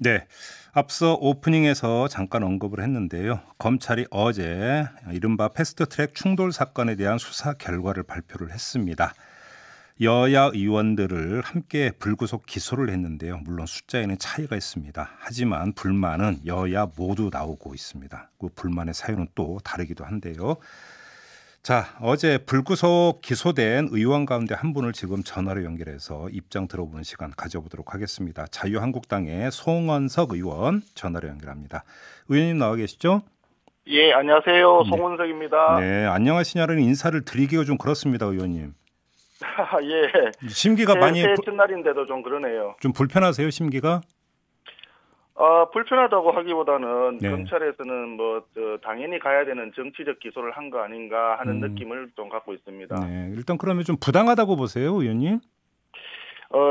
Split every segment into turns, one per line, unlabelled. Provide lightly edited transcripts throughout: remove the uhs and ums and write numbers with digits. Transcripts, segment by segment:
네, 앞서 오프닝에서 잠깐 언급을 했는데요. 검찰이 어제 이른바 패스트트랙 충돌 사건에 대한 수사 결과를 발표를 했습니다. 여야 의원들을 함께 불구속 기소를 했는데요. 물론 숫자에는 차이가 있습니다. 하지만 불만은 여야 모두 나오고 있습니다. 그 불만의 사유는 또 다르기도 한데요. 자, 어제 불구속 기소된 의원 가운데 한 분을 지금 전화로 연결해서 입장 들어보는 시간 가져보도록 하겠습니다. 자유한국당의 송원석 의원 전화로 연결합니다. 의원님 나와 계시죠?
예, 안녕하세요. 송원석입니다.
네, 안녕하시냐는 인사를 드리기가 좀 그렇습니다, 의원님.
예.
심기가 많이
새해 첫날인데도 좀 그러네요.
좀 불편하세요, 심기가?
불편하다고 하기보다는
네.
검찰에서는 당연히 가야 되는 정치적 기소를 한 거 아닌가 하는 느낌을 좀 갖고 있습니다.
네, 일단 그러면 좀 부당하다고 보세요, 의원님?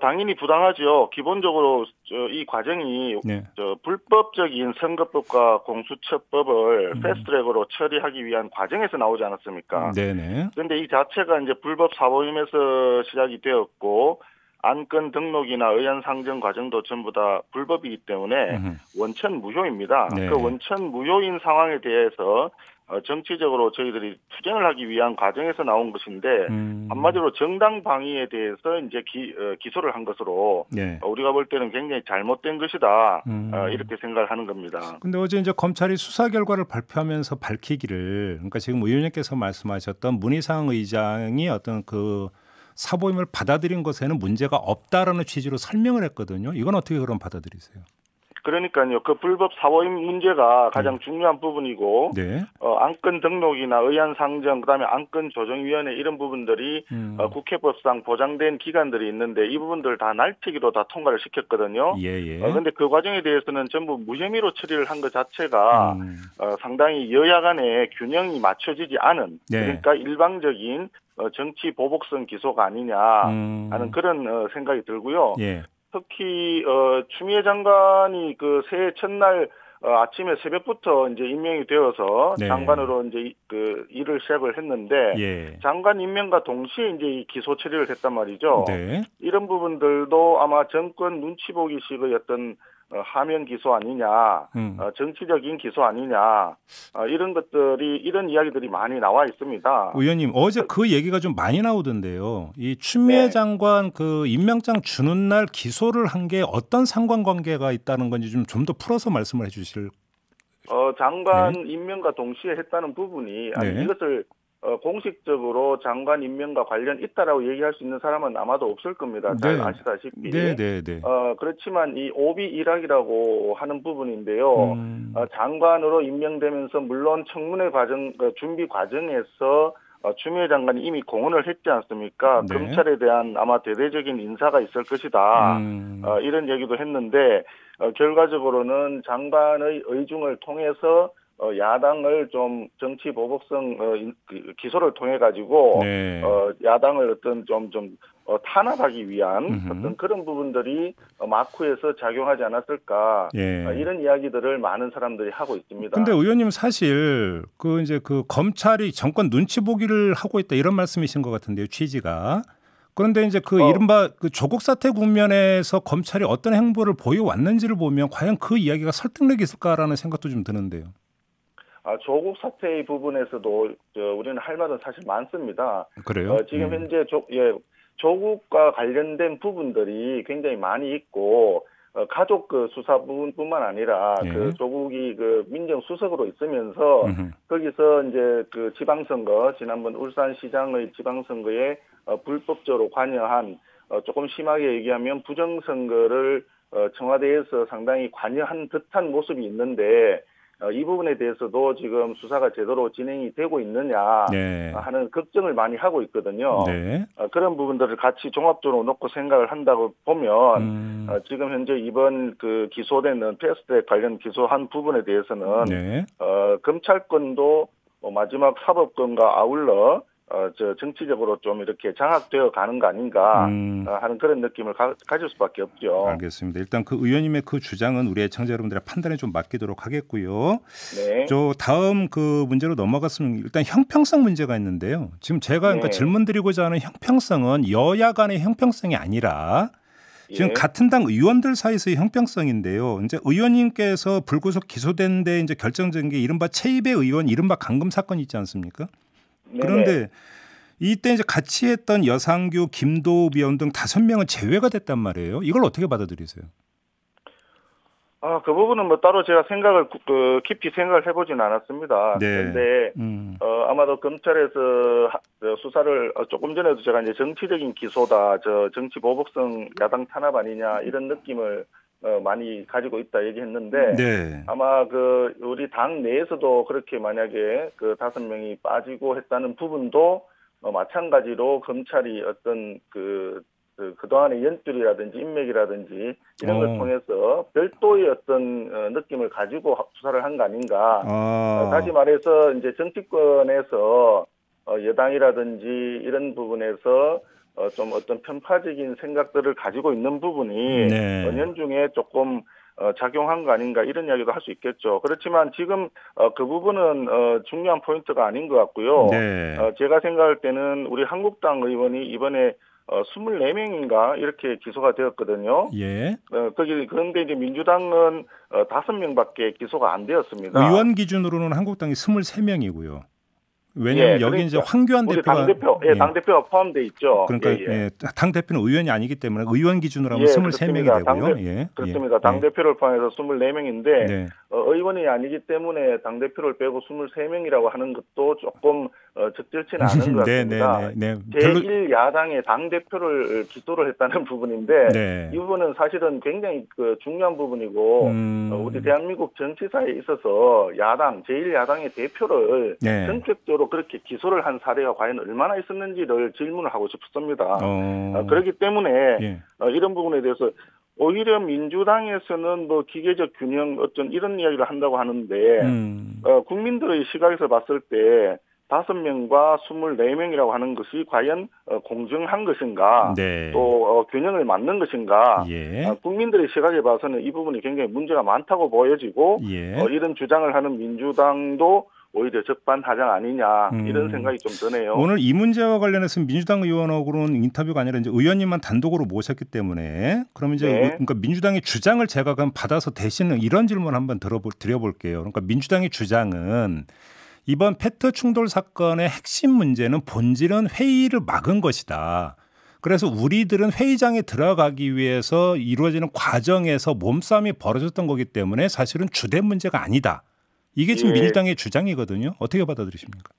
당연히 부당하죠. 기본적으로 이 과정이
네.
불법적인 선거법과 공수처법을 패스트트랙으로 처리하기 위한 과정에서 나오지 않았습니까?
네네.
그런데 이 자체가 이제 불법 사보임에서 시작이 되었고 안건 등록이나 의안 상정 과정도 전부 다 불법이기 때문에 원천 무효입니다.
네.
그 원천 무효인 상황에 대해서 정치적으로 저희들이 투쟁을 하기 위한 과정에서 나온 것인데 한마디로 정당 방위에 대해서 이제 기소를 한 것으로
네.
우리가 볼 때는 굉장히 잘못된 것이다 이렇게 생각을 하는 겁니다.
근데 어제 이제 검찰이 수사 결과를 발표하면서 밝히기를 그러니까 지금 의원님께서 말씀하셨던 문희상 의장이 어떤 그 사보임을 받아들인 것에는 문제가 없다라는 취지로 설명을 했거든요. 이건 어떻게 그럼 받아들이세요?
그러니까요. 그 불법 사보임 문제가 가장 중요한 부분이고
네.
안건 등록이나 의안 상정 그다음에 안건 조정위원회 이런 부분들이 국회법상 보장된 기관들이 있는데 이 부분들 다 날치기로 다 통과를 시켰거든요.
예예.
그런데 그 과정에 대해서는 전부 무혐의로 처리를 한 것 자체가 상당히 여야 간의 균형이 맞춰지지 않은
네.
그러니까 일방적인 정치 보복성 기소가 아니냐 하는 그런 생각이 들고요.
예.
특히 추미애 장관이 그 새해 첫날 아침에 새벽부터 이제 임명이 되어서
네.
장관으로 이제 그 일을 시작을 했는데
예.
장관 임명과 동시에 이제 이 기소 처리를 했단 말이죠.
네.
이런 부분들도 아마 정권 눈치 보기식의 어떤 하명 기소 아니냐, 정치적인 기소 아니냐, 이런 이야기들이 많이 나와 있습니다.
의원님 어제 그 얘기가 좀 많이 나오던데요. 이 추미애
네.
장관 그 임명장 주는 날 기소를 한 게 어떤 상관관계가 있다는 건지 좀 더 풀어서 말씀을 해주실.
장관 임명과 동시에 했다는 부분이 아니 이것을 공식적으로 장관 임명과 관련 있다라고 얘기할 수 있는 사람은 아마도 없을 겁니다. 잘 아시다시피.
네네네.
그렇지만 이 오비 일학이라고 하는 부분인데요. 장관으로 임명되면서 물론 청문회 과정, 준비 과정에서 추미애 장관이 이미 공언을 했지 않습니까?
네.
검찰에 대한 아마 대대적인 인사가 있을 것이다. 이런 얘기도 했는데 결과적으로는 장관의 의중을 통해서 야당을 좀 정치 보복성 기소를 통해 가지고
네.
야당을 어떤 좀 탄압하기 위한 어떤 그런 부분들이 마쿠에서 작용하지 않았을까 이런 이야기들을 많은 사람들이 하고 있습니다.
근데 의원님 사실 그 이제 그 검찰이 정권 눈치 보기를 하고 있다 이런 말씀이신 것 같은데요, 취지가. 그런데 이제 그 이른바 그 조국 사태 국면에서 검찰이 어떤 행보를 보여왔는지를 보면 과연 그 이야기가 설득력이 있을까라는 생각도 좀 드는데요.
조국 사태의 부분에서도 우리는 할 말은 사실 많습니다.
그래요?
지금 현재 조국과 관련된 부분들이 굉장히 많이 있고 가족 그 수사 부분뿐만 아니라 그 조국이 그 민정수석으로 있으면서 거기서 이제 그 지방선거 지난번 울산시장의 지방선거에 불법적으로 관여한 조금 심하게 얘기하면 부정선거를 청와대에서 상당히 관여한 듯한 모습이 있는데 이 부분에 대해서도 지금 수사가 제대로 진행이 되고 있느냐 하는 걱정을 많이 하고 있거든요. 그런 부분들을 같이 종합적으로 놓고 생각을 한다고 보면 지금 현재 이번 그 기소되는 패스트트랙 관련 기소한 부분에 대해서는 검찰권도 마지막 사법권과 아울러 정치적으로 좀 이렇게 장악되어 가는 거 아닌가 하는 그런 느낌을 가질 수밖에 없죠.
알겠습니다. 일단 그 의원님의 그 주장은 우리 애청자 여러분들의 판단에 좀 맡기도록 하겠고요. 저 다음 그 문제로 넘어갔으면 일단 형평성 문제가 있는데요. 지금 제가 그러니까 질문 드리고자 하는 형평성은 여야 간의 형평성이 아니라 지금 같은 당 의원들 사이에서의 형평성인데요. 이제 의원님께서 불구속 기소된 데 이제 결정적인 게 이른바 최이배 의원 이른바 감금 사건이 있지 않습니까?
네네.
그런데 이때 이제 같이 했던 여상규, 김도읍 의원 등 5명은 제외가 됐단 말이에요. 이걸 어떻게 받아들이세요?
그 부분은 뭐 따로 제가 깊이 생각을 해보진 않았습니다.
네.
그런데, 아마도 검찰에서 수사를, 조금 전에도 제가 이제 정치적인 기소다, 정치 보복성 야당 탄압 아니냐, 이런 느낌을 많이 가지고 있다 얘기했는데,
네.
아마 우리 당 내에서도 그렇게 만약에 5명이 빠지고 했다는 부분도 마찬가지로 검찰이 어떤 그동안의 연줄이라든지 인맥이라든지 이런 걸 통해서 별도의 어떤 느낌을 가지고 수사를 한 거 아닌가. 다시 말해서 이제 정치권에서 여당이라든지 이런 부분에서 좀 어떤 편파적인 생각들을 가지고 있는 부분이
네.
은연중에 조금 작용한 거 아닌가 이런 이야기도 할 수 있겠죠. 그렇지만 지금 그 부분은 중요한 포인트가 아닌 것 같고요.
네.
제가 생각할 때는 우리 한국당 의원이 이번에 24명인가 이렇게 기소가 되었거든요.
예.
그런데 이제 민주당은 5명밖에 기소가 안 되었습니다.
의원 기준으로는 한국당이 23명이고요. 왜냐하면 여기
그러니까
이제 황교안 대표가
당대표가 포함돼 있죠.
그러니까 당 대표는 의원이 아니기 때문에 의원 기준으로 하면 23명이 되고요.
그렇습니다. 당 대표를 포함해서 24명인데
네.
의원이 아니기 때문에 당 대표를 빼고 23명이라고 하는 것도 조금 적절치는 않은 것 같습니다. 제1야당의 당 대표를 기소를 했다는 부분인데 이 부분은 사실은 굉장히 중요한 부분이고 우리 대한민국 정치사에 있어서 제1야당의 대표를 전격적으로 그렇게 기소를 한 사례가 과연 얼마나 있었는지를 질문을 하고 싶습니다. 그렇기 때문에 이런 부분에 대해서 오히려 민주당에서는 뭐 기계적 균형 어떤 이런 이야기를 한다고 하는데 국민들의 시각에서 봤을 때 5명과 24명이라고 하는 것이 과연 공정한 것인가 또 균형을 맞는 것인가 국민들의 시각에 봐서는 이 부분이 굉장히 문제가 많다고 보여지고 이런 주장을 하는 민주당도 오히려 적반하장 아니냐 이런 생각이 좀 드네요.
오늘 이 문제와 관련해서 민주당 의원하고는 인터뷰가 아니라 이제 의원님만 단독으로 모셨기 때문에 그러면 이제 그러니까 민주당의 주장을 제가 그럼 받아서 대신 이런 질문 한번 드려볼게요. 그러니까 민주당의 주장은 이번 페트 충돌 사건의 핵심 문제는 본질은 회의를 막은 것이다. 그래서 우리들은 회의장에 들어가기 위해서 이루어지는 과정에서 몸싸움이 벌어졌던 거기 때문에 사실은 주된 문제가 아니다. 이게 지금 민주당의 주장이거든요. 어떻게 받아들이십니까?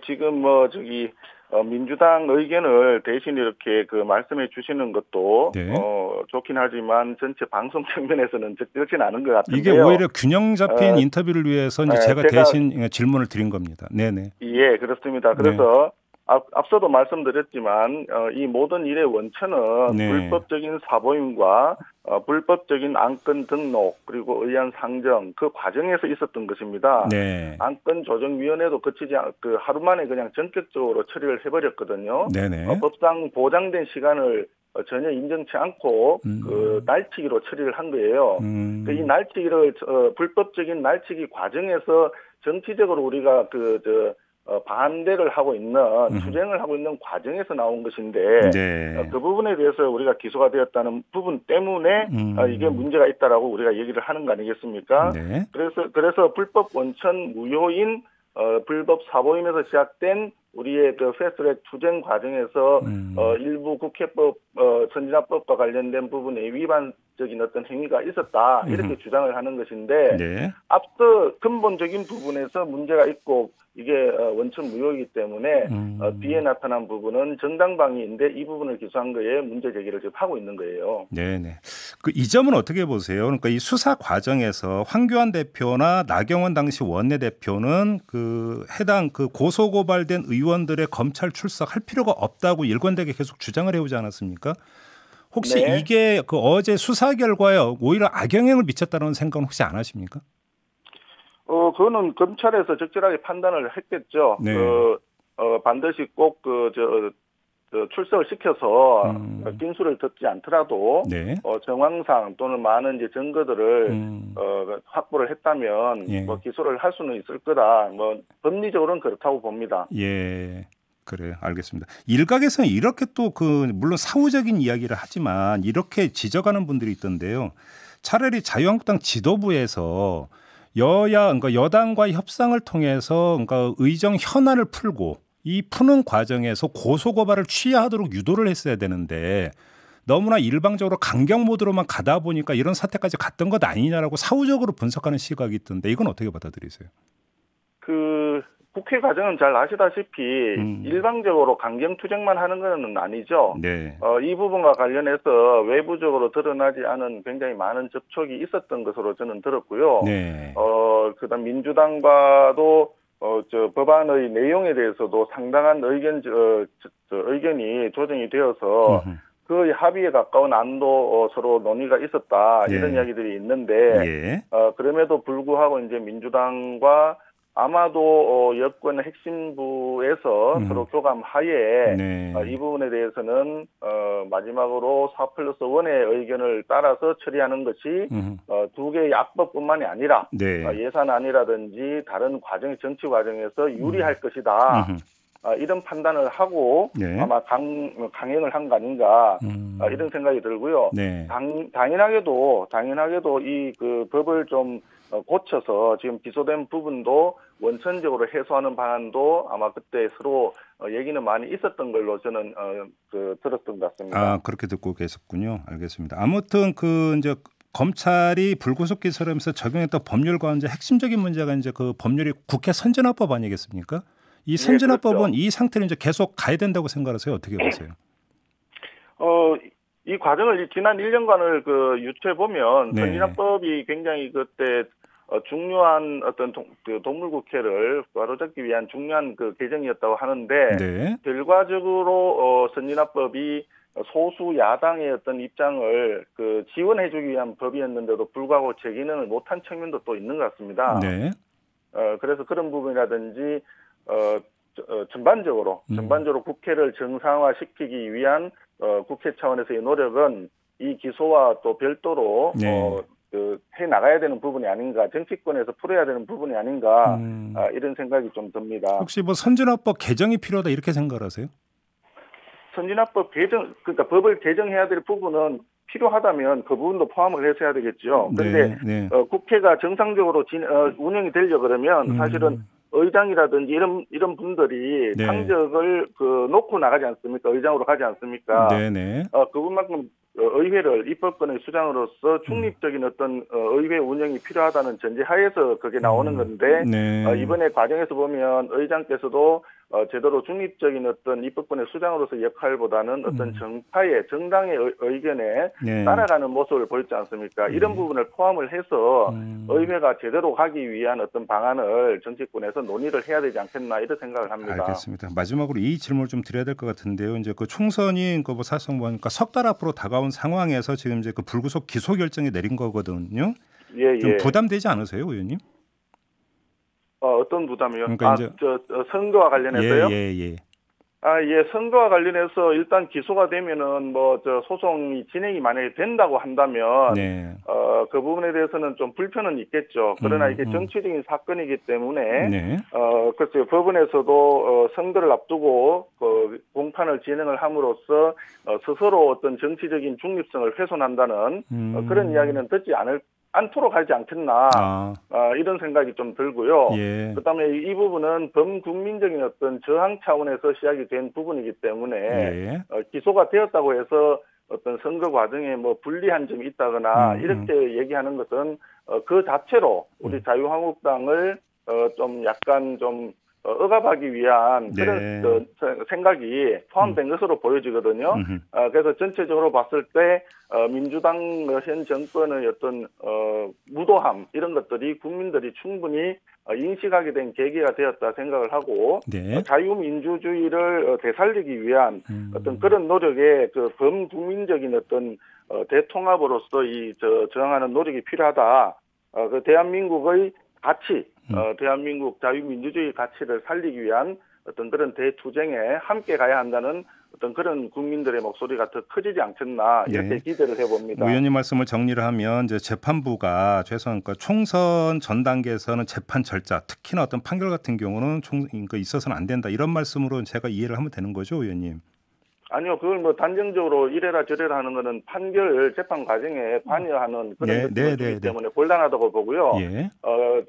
지금 민주당 의견을 대신 이렇게 말씀해 주시는 것도 좋긴 하지만 전체 방송 측면에서는 적절치는 않은 것 같은데요.
이게 오히려 균형 잡힌 인터뷰를 위해서 이제 제가 대신 질문을 드린 겁니다. 네네.
그렇습니다. 그래서 앞서도 말씀드렸지만 이 모든 일의 원천은 불법적인 사보임과 불법적인 안건 등록 그리고 의안 상정 그 과정에서 있었던 것입니다. 안건 조정위원회도 거치지 하루 만에 그냥 전격적으로 처리를 해버렸거든요. 법상 보장된 시간을 전혀 인정치 않고 날치기로 처리를 한 거예요. 이 날치기를 불법적인 날치기 과정에서 정치적으로 우리가 반대를 하고 있는 투쟁을 하고 있는 과정에서 나온 것인데 그 부분에 대해서 우리가 기소가 되었다는 부분 때문에 이게 문제가 있다라고 우리가 얘기를 하는 거 아니겠습니까? 그래서 불법 원천 무효인 불법 사보임에서 시작된 우리의 패스트트랙 투쟁 과정에서 일부 국회법 선진화법과 관련된 부분에 위반적인 어떤 행위가 있었다 이렇게 주장을 하는 것인데 앞서 근본적인 부분에서 문제가 있고 이게 원천 무효이기 때문에 뒤에 나타난 부분은 정당방위인데 이 부분을 기소한 거에 문제 제기를 지금 하고 있는 거예요.
이 점은 어떻게 보세요? 그러니까 이 수사 과정에서 황교안 대표나 나경원 당시 원내대표는 해당 고소 고발된 의원들의 검찰 출석할 필요가 없다고 일관되게 계속 주장을 해오지 않았습니까? 혹시 이게 어제 수사 결과에 오히려 악영향을 미쳤다는 생각은 혹시 안 하십니까?
그거는 검찰에서 적절하게 판단을 했겠죠. 반드시 꼭 출석을 시켜서 진술을 듣지 않더라도 정황상 또는 많은 이제 증거들을 확보를 했다면 기소를 할 수는 있을 거다. 법리적으로는 그렇다고 봅니다.
그래요. 알겠습니다. 일각에서는 이렇게 또 물론 사후적인 이야기를 하지만 이렇게 지적하는 분들이 있던데요. 차라리 자유한국당 지도부에서 그러니까 여당과의 협상을 통해서 그러니까 의정 현안을 풀고 이 푸는 과정에서 고소고발을 취하하도록 유도를 했어야 되는데 너무나 일방적으로 강경 모드로만 가다 보니까 이런 사태까지 갔던 것 아니냐라고 사후적으로 분석하는 시각이 있던데 이건 어떻게 받아들이세요?
국회 과정은 잘 아시다시피 일방적으로 강경 투쟁만 하는 건 아니죠.
네.
이 부분과 관련해서 외부적으로 드러나지 않은 굉장히 많은 접촉이 있었던 것으로 저는 들었고요.
네.
그다음 민주당과도 법안의 내용에 대해서도 상당한 의견이 조정이 되어서 그 합의에 가까운 안도 서로 논의가 있었다 이런 이야기들이 있는데 그럼에도 불구하고 이제 민주당과 아마도 여권 핵심부에서 서로 교감하에 이 부분에 대해서는 마지막으로 4+1의 의견을 따라서 처리하는 것이 두 개의 악법뿐만이 아니라 예산안이라든지 다른 정치 과정에서 유리할 것이다. 이런 판단을 하고 아마 강행을 한 거 아닌가 이런 생각이 들고요. 당연하게도 이 법을 좀 고쳐서 지금 기소된 부분도 원천적으로 해소하는 방안도 아마 그때 서로 얘기는 많이 있었던 걸로 저는 들었던 것 같습니다.
아, 그렇게 듣고 계셨군요. 알겠습니다. 아무튼 이제 검찰이 불구속 기소를 하면서 적용했던 법률 가운데 핵심적인 문제가 이제 그 법률이 국회 선진화법 아니겠습니까? 이 선진화법은
그렇죠.
이 상태로 이제 계속 가야 된다고 생각하세요? 어떻게 보세요?
이 과정을 지난 1년간을 유추해 보면 선진화법이 굉장히 그때 중요한 어떤 동물국회를 바로잡기 위한 중요한 개정이었다고 하는데 결과적으로 선진화법이 소수 야당의 어떤 입장을 지원해주기 위한 법이었는데도 불구하고 제기능을 못한 측면도 또 있는 것 같습니다. 그래서 그런 부분이라든지 전반적으로 국회를 정상화시키기 위한 국회 차원에서의 노력은 이 기소와 또 별도로 해 나가야 되는 부분이 아닌가, 정치권에서 풀어야 되는 부분이 아닌가 이런 생각이 좀 듭니다.
혹시 선진화법 개정이 필요하다 이렇게 생각하세요?
선진화법 개정, 그러니까 법을 개정해야 될 부분은 필요하다면 그 부분도 포함을 해서 해야 되겠죠. 그런데 국회가 정상적으로 운영이 되려 그러면 사실은 의장이라든지 이런 분들이 당적을 놓고 나가지 않습니까? 의장으로 가지 않습니까? 그분만큼 의회를 입법권의 수장으로서 중립적인 어떤 의회 운영이 필요하다는 전제하에서 그게 나오는 건데 이번에 과정에서 보면 의장께서도 제대로 중립적인 어떤 입법권의 수장으로서 역할보다는 어떤 정당의 의견에 따라가는 모습을 보였지 않습니까? 이런 부분을 포함을 해서 의회가 제대로 가기 위한 어떤 방안을 정치권에서 논의를 해야 되지 않겠나 이런 생각을 합니다.
알겠습니다. 마지막으로 이 질문을 좀 드려야 될 것 같은데요. 이제 총선이 사실상 보니까 석 달 앞으로 다가온 상황에서 지금 이제 불구속 기소 결정이 내린 거거든요. 좀 부담되지 않으세요, 의원님?
어떤 부담이요? 그러니까 선거와 관련해서요? 선거와 관련해서 일단 기소가 되면은 소송이 진행이 만약에 된다고 한다면 그 부분에 대해서는 좀 불편은 있겠죠. 그러나 이게 정치적인 사건이기 때문에 글쎄요, 법원에서도 선거를 앞두고 공판을 진행을 함으로써 스스로 어떤 정치적인 중립성을 훼손한다는 그런 이야기는 듣지 않도록 하지 않겠나 이런 생각이 좀 들고요. 그다음에 이 부분은 범국민적인 어떤 저항 차원에서 시작이 된 부분이기 때문에 기소가 되었다고 해서 어떤 선거 과정에 불리한 점이 있다거나 이렇게 얘기하는 것은 그 자체로 우리 자유한국당을 좀 약간 좀 억압하기 위한 그런 생각이 포함된 것으로 보여지거든요. 그래서 전체적으로 봤을 때 민주당 현 정권의 어떤 무도함 이런 것들이 국민들이 충분히 인식하게 된 계기가 되었다 생각을 하고 자유민주주의를 되살리기 위한 어떤 그런 노력에 범국민적인 어떤 대통합으로서 저항하는 노력이 필요하다. 대한민국의 가치, 대한민국 자유민주주의 가치를 살리기 위한 어떤 그런 대투쟁에 함께 가야 한다는 어떤 그런 국민들의 목소리가 더 커지지 않겠나 이렇게
네.
기대를 해봅니다.
의원님 말씀을 정리를 하면 이제 재판부가 그러니까 총선 전 단계에서는 재판 절차, 특히나 어떤 판결 같은 경우는 그러니까 있어서는 안 된다 이런 말씀으로 제가 이해를 하면 되는 거죠, 의원님?
아니요, 그걸 뭐 단정적으로 이래라 저래라 하는 거는 판결 재판 과정에 관여하는 그런 것이기 때문에 곤란하다고 보고요.
예.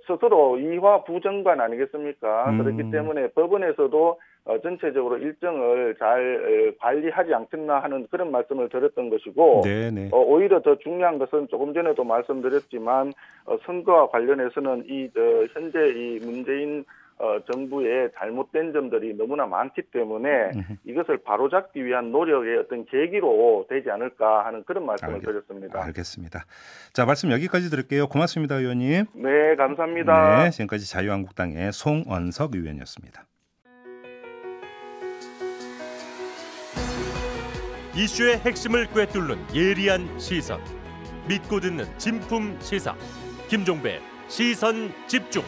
스스로 이화 부정관 아니겠습니까? 그렇기 때문에 법원에서도 전체적으로 일정을 잘 관리하지 않겠나 하는 그런 말씀을 드렸던 것이고, 오히려 더 중요한 것은 조금 전에도 말씀드렸지만 선거와 관련해서는 현재 이 문재인 정부의 잘못된 점들이 너무나 많기 때문에 이것을 바로잡기 위한 노력의 어떤 계기로 되지 않을까 하는 그런 말씀을 드렸습니다.
알겠습니다. 자, 말씀 여기까지 드릴게요. 고맙습니다, 의원님.
네, 감사합니다.
네, 지금까지 자유한국당의 송원석 의원이었습니다.
이슈의 핵심을 꿰뚫는 예리한 시선, 믿고 듣는 진품 시사, 김종배 시선 집중.